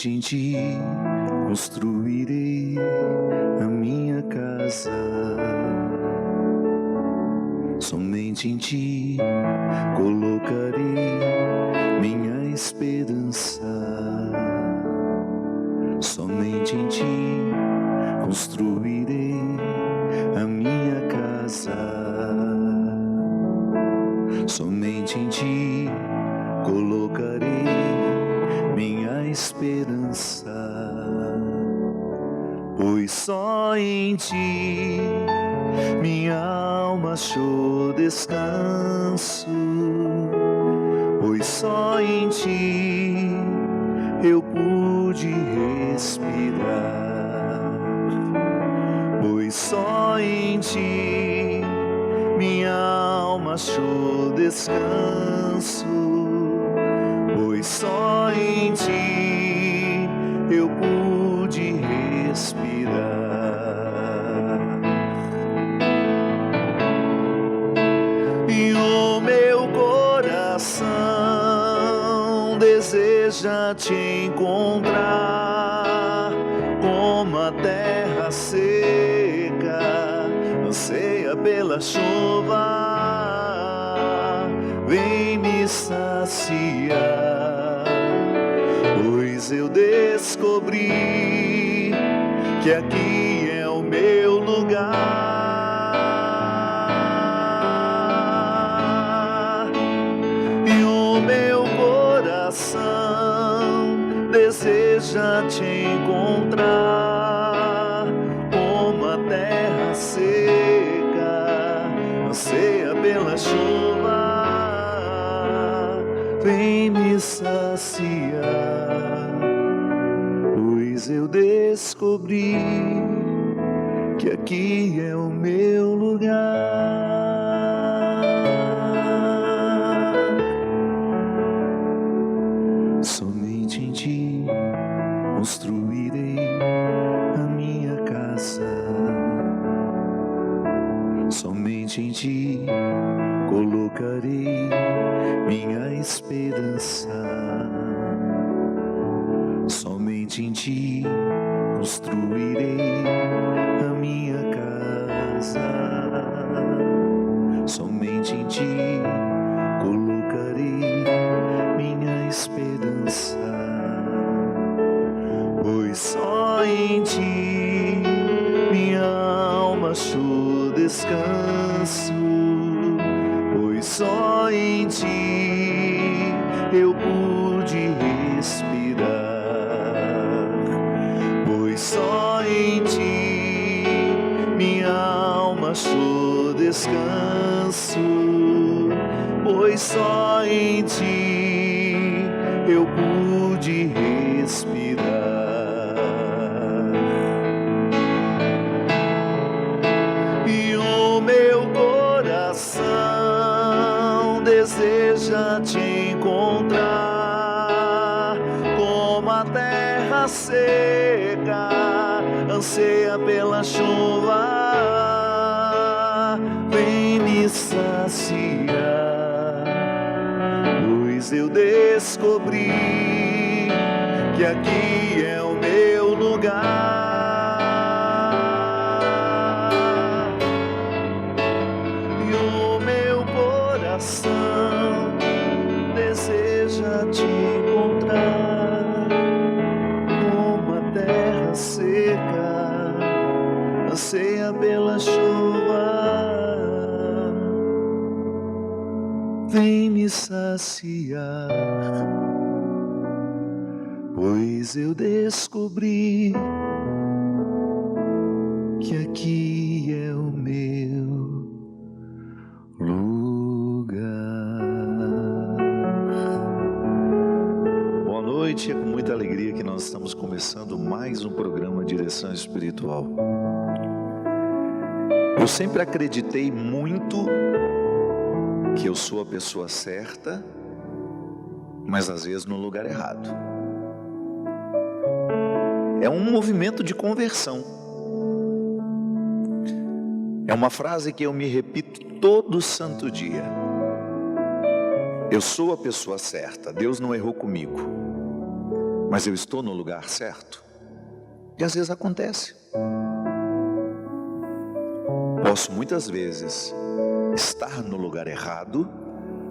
Somente em ti construirei a minha casa. Somente em ti colocarei minha esperança. Somente em ti construirei a minha casa. Somente em ti colocarei minha esperança, pois só em ti minha alma achou descanso, pois só em ti eu pude respirar, pois só em ti minha alma achou descanso, pois só em ti eu pude respirar. E o meu coração deseja te encontrar, como a terra seca anseia pela chuva. Vem me saciar, pois eu descobri que aqui é o meu lugar. E o meu coração deseja te encontrar, como a terra seca anseia pela chuva. Vem me saciar, pois eu descobri que aqui é o meu lugar. Somente em ti construirei a minha casa. Somente em ti colocarei minha esperança. Somente em ti construirei a minha casa. Somente em ti colocarei minha esperança, pois só em ti minha alma achou descanso, pois só em ti eu pude respirar, pois só em ti minha alma achou descanso, pois só em ti eu pude respirar. E o meu coração deseja te encontrar, como a terra seca anseia pela chuva. Vem me saciar, pois eu descobri que aqui é o meu lugar. E o meu coração deseja te encontrar, como a terra seca anseia pela chuva. Vem me saciar, pois eu descobri que aqui é o meu lugar. Boa noite, é com muita alegria que nós estamos começando mais um programa Direção Espiritual. Eu sempre acreditei muito que eu sou a pessoa certa, mas às vezes no lugar errado. É um movimento de conversão. É uma frase que eu me repito todo santo dia. Eu sou a pessoa certa, Deus não errou comigo. mas eu estou no lugar certo? E às vezes acontece. Posso muitas vezes estar no lugar errado,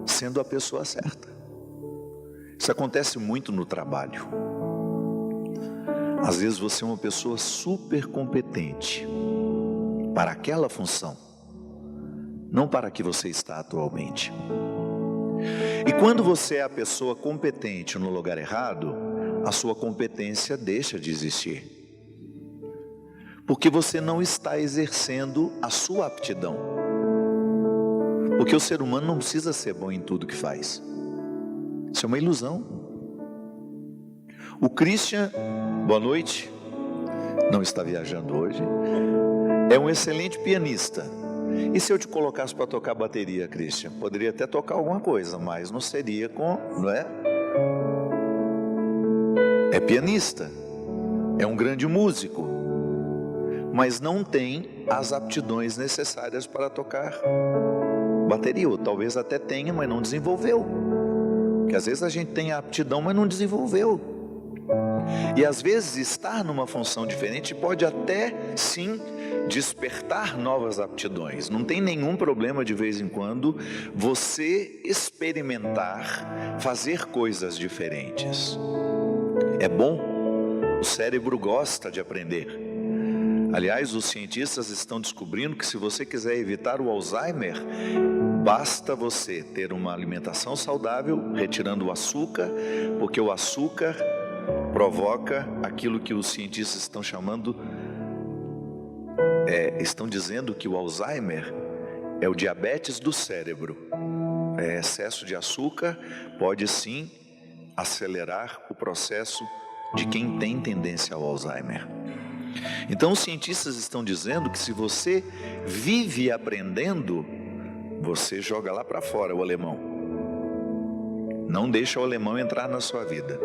sendo a pessoa certa. Isso acontece muito no trabalho. Às vezes você é uma pessoa super competente para aquela função, não para a que você está atualmente. E quando você é a pessoa competente no lugar errado, a sua competência deixa de existir. Porque você não está exercendo a sua aptidão. Porque o ser humano não precisa ser bom em tudo que faz. Isso é uma ilusão. O Christian, boa noite, não está viajando hoje, é um excelente pianista. E se eu te colocasse para tocar bateria, Christian? Poderia até tocar alguma coisa, mas não seria não é? É pianista, é um grande músico, mas não tem as aptidões necessárias para tocar bateria. Ou talvez até tenha, mas não desenvolveu. Porque às vezes a gente tem a aptidão, mas não desenvolveu. E às vezes estar numa função diferente pode até sim despertar novas aptidões. Não tem nenhum problema de vez em quando você experimentar fazer coisas diferentes. É bom, o cérebro gosta de aprender. Aliás, os cientistas estão descobrindo que se você quiser evitar o Alzheimer, basta você ter uma alimentação saudável, retirando o açúcar, porque o açúcar provoca aquilo que os cientistas estão chamando, estão dizendo que o Alzheimer é o diabetes do cérebro. Excesso de açúcar pode sim acelerar o processo de quem tem tendência ao Alzheimer. Então os cientistas estão dizendo que se você vive aprendendo, você joga lá para fora o alemão. Não deixa o alemão entrar na sua vida.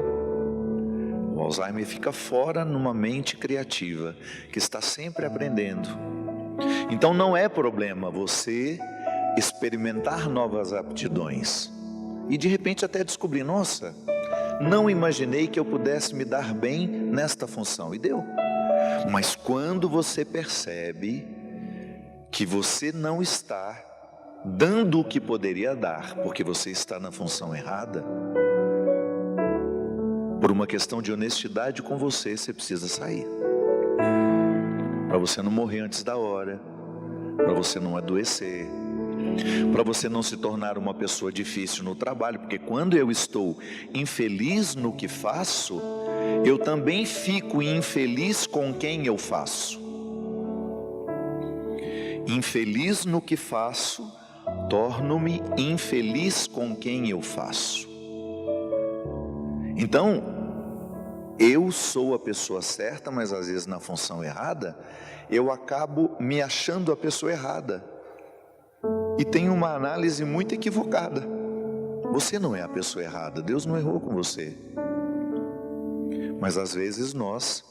O Alzheimer fica fora numa mente criativa, que está sempre aprendendo. Então não é problema você experimentar novas aptidões. E de repente até descobrir, nossa, não imaginei que eu pudesse me dar bem nesta função. E deu. Mas quando você percebe que você não está dando o que poderia dar, porque você está na função errada, por uma questão de honestidade com você, você precisa sair. Para você não morrer antes da hora, para você não adoecer, para você não se tornar uma pessoa difícil no trabalho, porque quando eu estou infeliz no que faço, eu também fico infeliz com quem eu faço. Infeliz no que faço, torno-me infeliz com quem eu faço. Então, eu sou a pessoa certa, mas às vezes na função errada, eu acabo me achando a pessoa errada. E tenho uma análise muito equivocada. Você não é a pessoa errada, Deus não errou com você. Mas às vezes nós,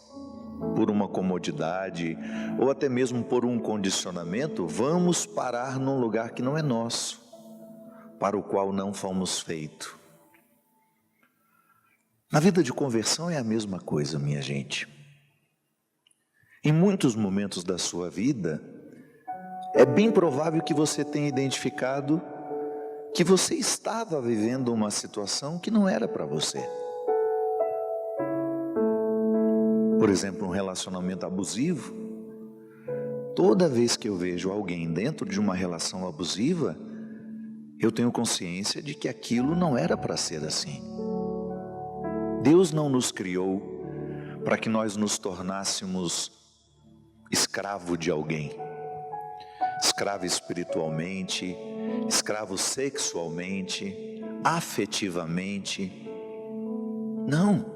por uma comodidade, ou até mesmo por um condicionamento, vamos parar num lugar que não é nosso, para o qual não fomos feitos. Na vida de conversão é a mesma coisa, minha gente. Em muitos momentos da sua vida, é bem provável que você tenha identificado que você estava vivendo uma situação que não era para você. Por exemplo, um relacionamento abusivo. Toda vez que eu vejo alguém dentro de uma relação abusiva, eu tenho consciência de que aquilo não era para ser assim. Deus não nos criou para que nós nos tornássemos escravo de alguém. Escravo espiritualmente, escravo sexualmente, afetivamente. Não.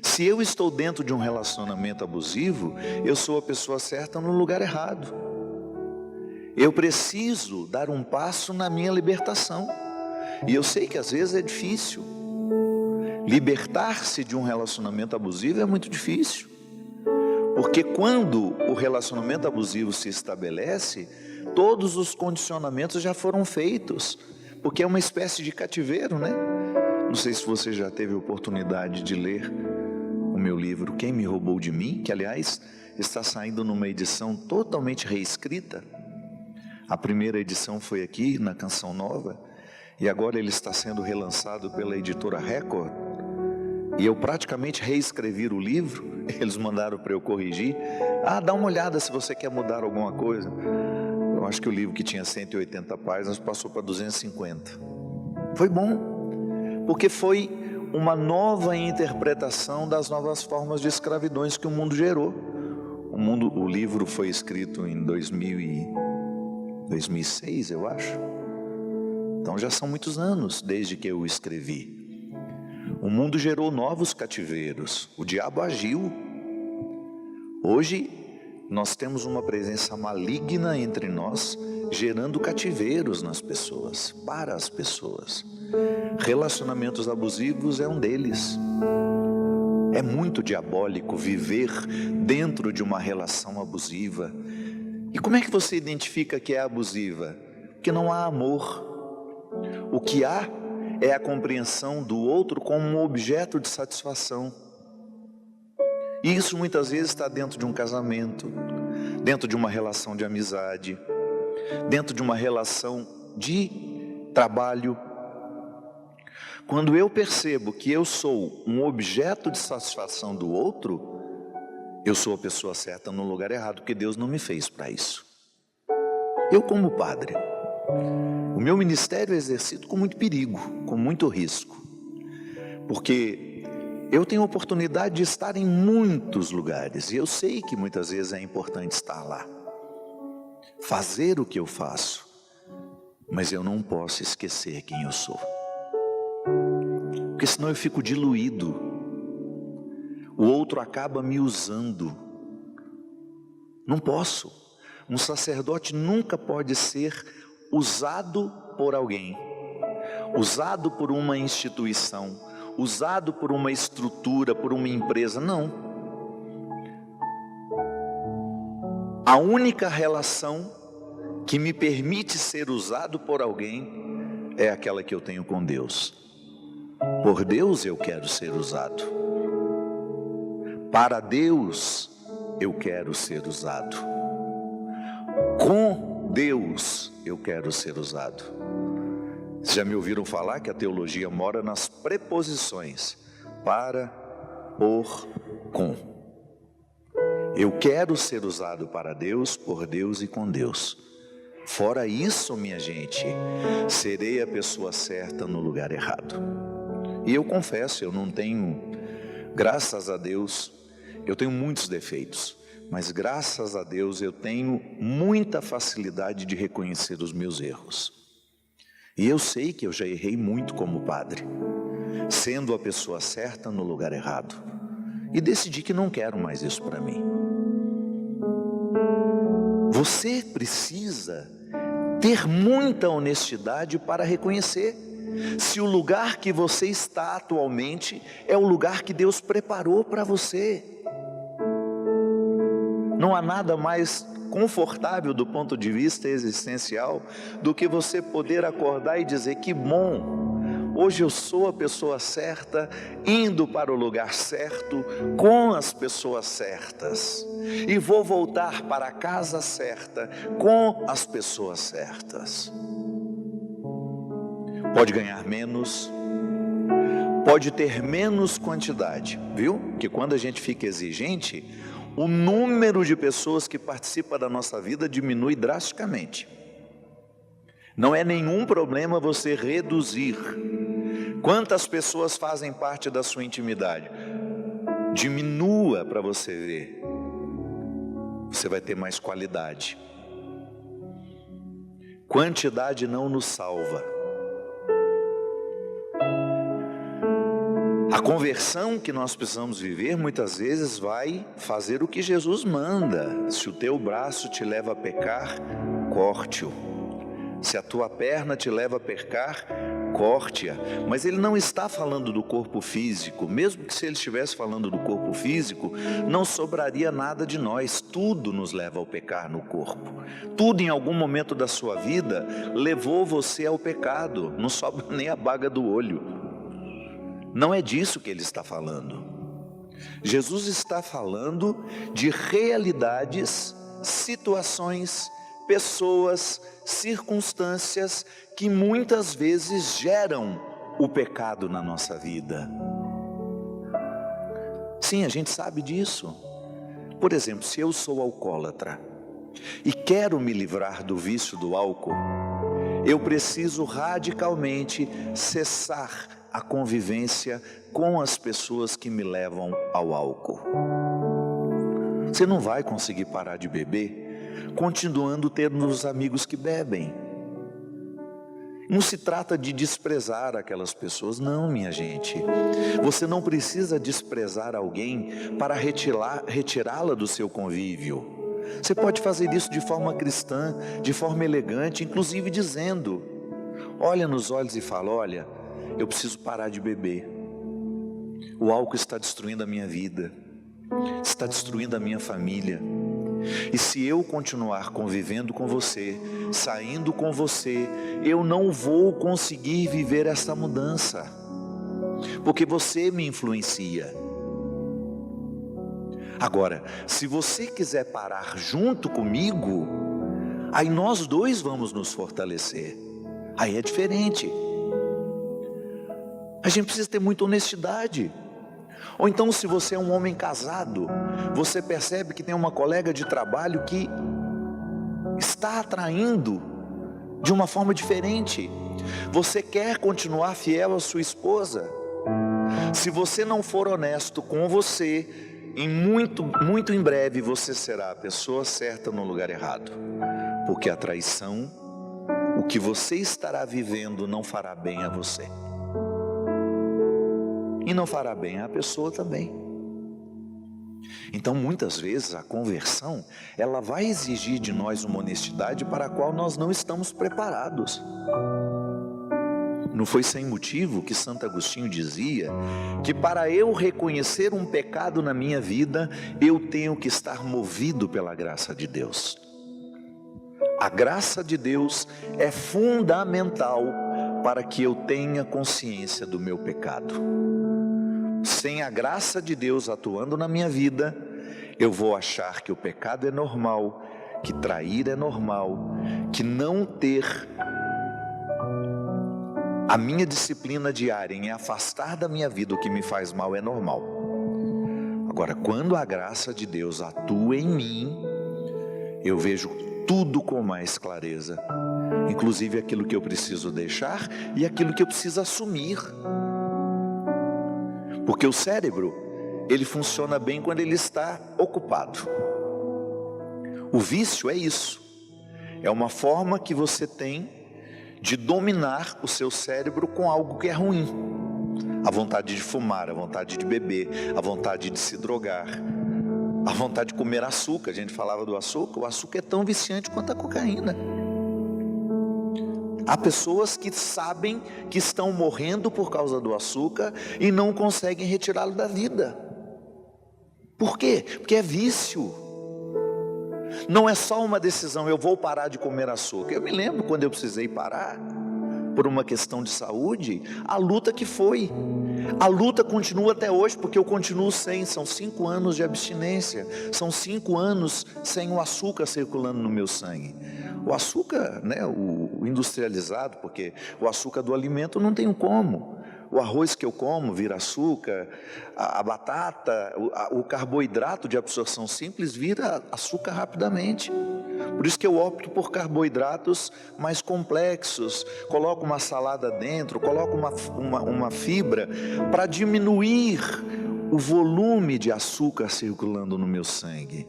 Se eu estou dentro de um relacionamento abusivo, eu sou a pessoa certa no lugar errado. Eu preciso dar um passo na minha libertação. E eu sei que às vezes é difícil. Libertar-se de um relacionamento abusivo é muito difícil. Porque quando o relacionamento abusivo se estabelece, todos os condicionamentos já foram feitos. Porque é uma espécie de cativeiro, né? Não sei se você já teve a oportunidade de ler o meu livro Quem Me Roubou de Mim, que aliás está saindo numa edição totalmente reescrita. A primeira edição foi aqui na Canção Nova e agora ele está sendo relançado pela editora Record. E eu praticamente reescrevi o livro, eles mandaram para eu corrigir. Dá uma olhada se você quer mudar alguma coisa. Eu acho que o livro que tinha 180 páginas passou para 250. Foi bom, porque foi uma nova interpretação das novas formas de escravidões que o mundo gerou. O livro foi escrito em 2006, eu acho. Então já são muitos anos desde que eu o escrevi. O mundo gerou novos cativeiros, o diabo agiu. Hoje nós temos uma presença maligna entre nós, gerando cativeiros nas pessoas, para as pessoas. Relacionamentos abusivos é um deles. É muito diabólico viver dentro de uma relação abusiva. E como é que você identifica que é abusiva? Porque não há amor. O que há é a compreensão do outro como um objeto de satisfação. E isso muitas vezes está dentro de um casamento, dentro de uma relação de amizade, dentro de uma relação de trabalho. Quando eu percebo que eu sou um objeto de satisfação do outro, eu sou a pessoa certa no lugar errado, porque Deus não me fez para isso. Eu, como padre, o meu ministério é exercido com muito perigo, com muito risco, porque eu tenho a oportunidade de estar em muitos lugares, e eu sei que muitas vezes é importante estar lá, fazer o que eu faço, mas eu não posso esquecer quem eu sou, porque senão eu fico diluído, o outro acaba me usando. Não posso. Um sacerdote nunca pode ser usado por alguém, usado por uma instituição, usado por uma estrutura, por uma empresa, não. A única relação que me permite ser usado por alguém é aquela que eu tenho com Deus. Por Deus eu quero ser usado. Para Deus eu quero ser usado. Com Deus eu quero ser usado. Vocês já me ouviram falar que a teologia mora nas preposições para, por, com. Eu quero ser usado para Deus, por Deus e com Deus. Fora isso, minha gente, serei a pessoa certa no lugar errado. E eu confesso, eu não tenho, graças a Deus, eu tenho muitos defeitos, mas graças a Deus eu tenho muita facilidade de reconhecer os meus erros. E eu sei que eu já errei muito como padre, sendo a pessoa certa no lugar errado. E decidi que não quero mais isso para mim. Você precisa ter muita honestidade para reconhecer se o lugar que você está atualmente é o lugar que Deus preparou para você. Não há nada mais confortável do ponto de vista existencial do que você poder acordar e dizer: que bom, hoje eu sou a pessoa certa, indo para o lugar certo, com as pessoas certas, e vou voltar para a casa certa, com as pessoas certas. Pode ganhar menos, pode ter menos quantidade, viu? Que quando a gente fica exigente, o número de pessoas que participam da nossa vida diminui drasticamente. Não é nenhum problema você reduzir. Quantas pessoas fazem parte da sua intimidade? Diminua para você ver. Você vai ter mais qualidade. Quantidade não nos salva. A conversão que nós precisamos viver muitas vezes vai fazer o que Jesus manda. Se o teu braço te leva a pecar, corte-o. Se a tua perna te leva a pecar, corte-a. Mas ele não está falando do corpo físico. Mesmo que se ele estivesse falando do corpo físico, não sobraria nada de nós. Tudo nos leva ao pecar no corpo. Tudo em algum momento da sua vida levou você ao pecado. Não sobra nem a baga do olho. Não é disso que ele está falando. Jesus está falando de realidades, situações, pessoas, circunstâncias que muitas vezes geram o pecado na nossa vida. Sim, a gente sabe disso. Por exemplo, se eu sou alcoólatra e quero me livrar do vício do álcool, eu preciso radicalmente cessar a convivência com as pessoas que me levam ao álcool. Você não vai conseguir parar de beber continuando tendo os amigos que bebem. Não se trata de desprezar aquelas pessoas, não, minha gente. Você não precisa desprezar alguém para retirá-la do seu convívio. Você pode fazer isso de forma cristã, de forma elegante, inclusive dizendo: olha nos olhos e fala: olha, eu preciso parar de beber. O álcool está destruindo a minha vida, está destruindo a minha família. E se eu continuar convivendo com você, saindo com você, eu não vou conseguir viver essa mudança, porque você me influencia. Agora, se você quiser parar junto comigo, aí nós dois vamos nos fortalecer. Aí é diferente. A gente precisa ter muita honestidade. Ou então, se você é um homem casado, você percebe que tem uma colega de trabalho que está atraindo de uma forma diferente. Você quer continuar fiel à sua esposa. Se você não for honesto com você, muito em breve você será a pessoa certa no lugar errado. Porque a traição, o que você estará vivendo, não fará bem a você. E não fará bem à pessoa também. Então, muitas vezes, a conversão, ela vai exigir de nós uma honestidade para a qual nós não estamos preparados. Não foi sem motivo que Santo Agostinho dizia que para eu reconhecer um pecado na minha vida, eu tenho que estar movido pela graça de Deus. A graça de Deus é fundamental para que eu tenha consciência do meu pecado. Sem a graça de Deus atuando na minha vida, eu vou achar que o pecado é normal, que trair é normal, que não ter a minha disciplina diária em afastar da minha vida o que me faz mal é normal. Agora, quando a graça de Deus atua em mim, eu vejo tudo com mais clareza, inclusive aquilo que eu preciso deixar e aquilo que eu preciso assumir. Porque o cérebro, ele funciona bem quando ele está ocupado. O vício é isso. É uma forma que você tem de dominar o seu cérebro com algo que é ruim. A vontade de fumar, a vontade de beber, a vontade de se drogar, a vontade de comer açúcar. A gente falava do açúcar. O açúcar é tão viciante quanto a cocaína. Há pessoas que sabem que estão morrendo por causa do açúcar e não conseguem retirá-lo da vida. Por quê? Porque é vício. Não é só uma decisão: eu vou parar de comer açúcar. Eu me lembro quando eu precisei parar por uma questão de saúde, a luta que foi. A luta continua até hoje, porque eu continuo sem. São 5 anos de abstinência, são 5 anos sem o açúcar circulando no meu sangue. O açúcar, né, o industrializado, porque o açúcar do alimento não tem como. O arroz que eu como vira açúcar, a batata, o carboidrato de absorção simples vira açúcar rapidamente. Por isso que eu opto por carboidratos mais complexos, coloco uma salada dentro, coloco uma fibra para diminuir o volume de açúcar circulando no meu sangue.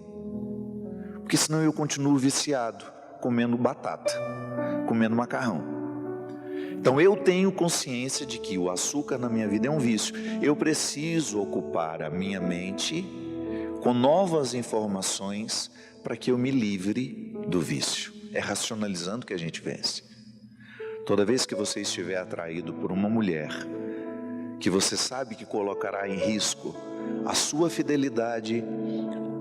Porque senão eu continuo viciado, comendo batata, comendo macarrão. Então eu tenho consciência de que o açúcar na minha vida é um vício. Eu preciso ocupar a minha mente com novas informações para que eu me livre do vício. É racionalizando que a gente vence. Toda vez que você estiver atraído por uma mulher que você sabe que colocará em risco a sua fidelidade,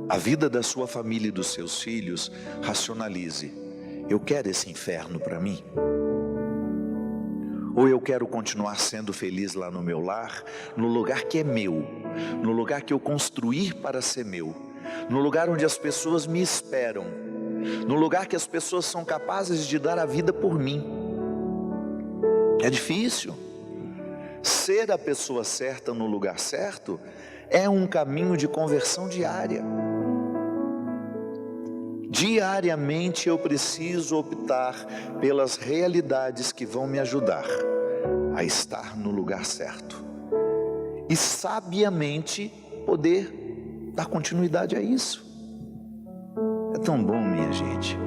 a vida da sua família e dos seus filhos, racionalize: eu quero esse inferno para mim? Ou eu quero continuar sendo feliz lá no meu lar, no lugar que é meu, no lugar que eu construir para ser meu, no lugar onde as pessoas me esperam, no lugar que as pessoas são capazes de dar a vida por mim. É difícil. Ser a pessoa certa no lugar certo é um caminho de conversão diária. Diariamente eu preciso optar pelas realidades que vão me ajudar a estar no lugar certo e sabiamente poder dar continuidade a isso. É tão bom, minha gente.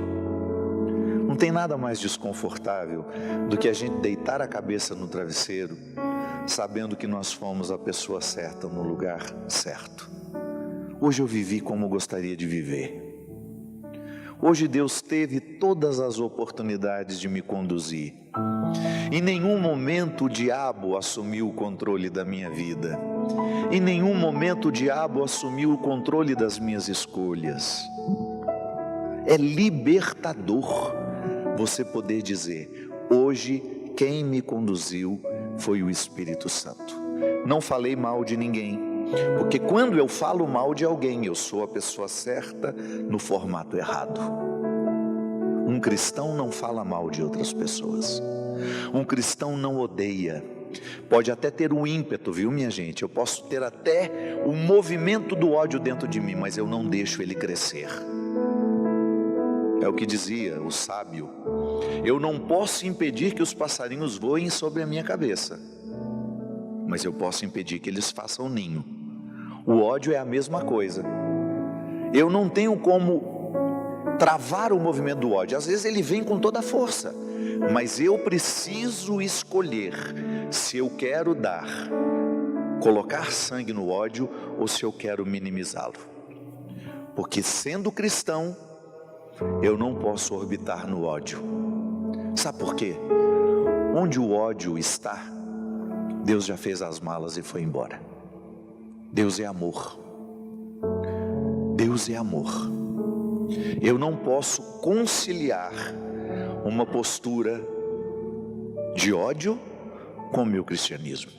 Não tem nada mais desconfortável do que a gente deitar a cabeça no travesseiro sabendo que nós fomos a pessoa certa no lugar certo. Hoje eu vivi como gostaria de viver. Hoje Deus teve todas as oportunidades de me conduzir. Em nenhum momento o diabo assumiu o controle da minha vida. Em nenhum momento o diabo assumiu o controle das minhas escolhas. É libertador você poder dizer: hoje quem me conduziu foi o Espírito Santo. Não falei mal de ninguém, porque quando eu falo mal de alguém, eu sou a pessoa certa no formato errado. Um cristão não fala mal de outras pessoas. Um cristão não odeia. Pode até ter um ímpeto, viu, minha gente? Eu posso ter até o movimento do ódio dentro de mim, mas eu não deixo ele crescer. É o que dizia o sábio: eu não posso impedir que os passarinhos voem sobre a minha cabeça, mas eu posso impedir que eles façam ninho. O ódio é a mesma coisa. Eu não tenho como travar o movimento do ódio. Às vezes ele vem com toda a força, mas eu preciso escolher se eu quero colocar sangue no ódio ou se eu quero minimizá-lo. Porque sendo cristão, eu não posso orbitar no ódio. Sabe por quê? Onde o ódio está, Deus já fez as malas e foi embora. Deus é amor. Deus é amor. Eu não posso conciliar uma postura de ódio com o meu cristianismo.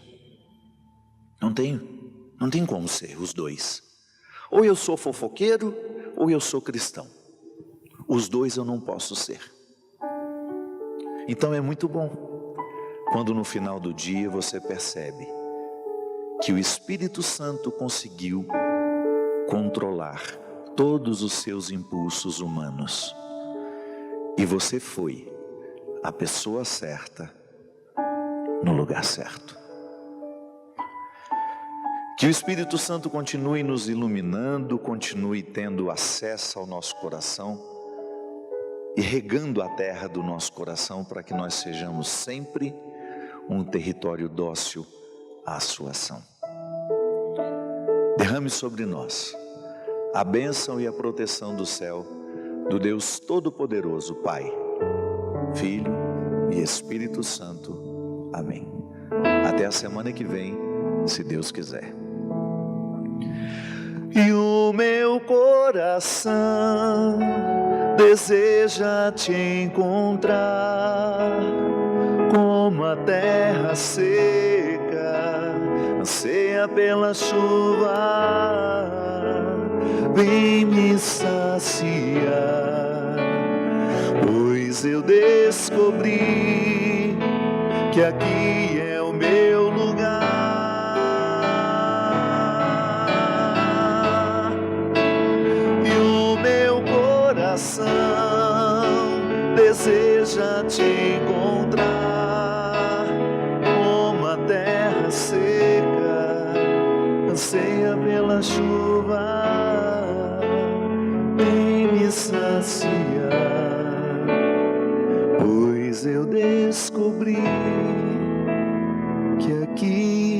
Não tem como ser os dois. Ou eu sou fofoqueiro, ou eu sou cristão. Os dois eu não posso ser. Então é muito bom quando no final do dia você percebe que o Espírito Santo conseguiu controlar todos os seus impulsos humanos e você foi a pessoa certa no lugar certo. Que o Espírito Santo continue nos iluminando, continue tendo acesso ao nosso coração e regando a terra do nosso coração para que nós sejamos sempre um território dócil à sua ação. Derrame sobre nós a bênção e a proteção do céu, do Deus Todo-Poderoso, Pai, Filho e Espírito Santo. Amém. Até a semana que vem, se Deus quiser. E o meu coração deseja te encontrar, como a terra seca anseia pela chuva. Vem me saciar, pois eu descobri que aqui é o meu lugar. E o meu coração deseja te encontrar, como a terra seca anseia pela chuva. Vem me saciar, pois eu descobri que aqui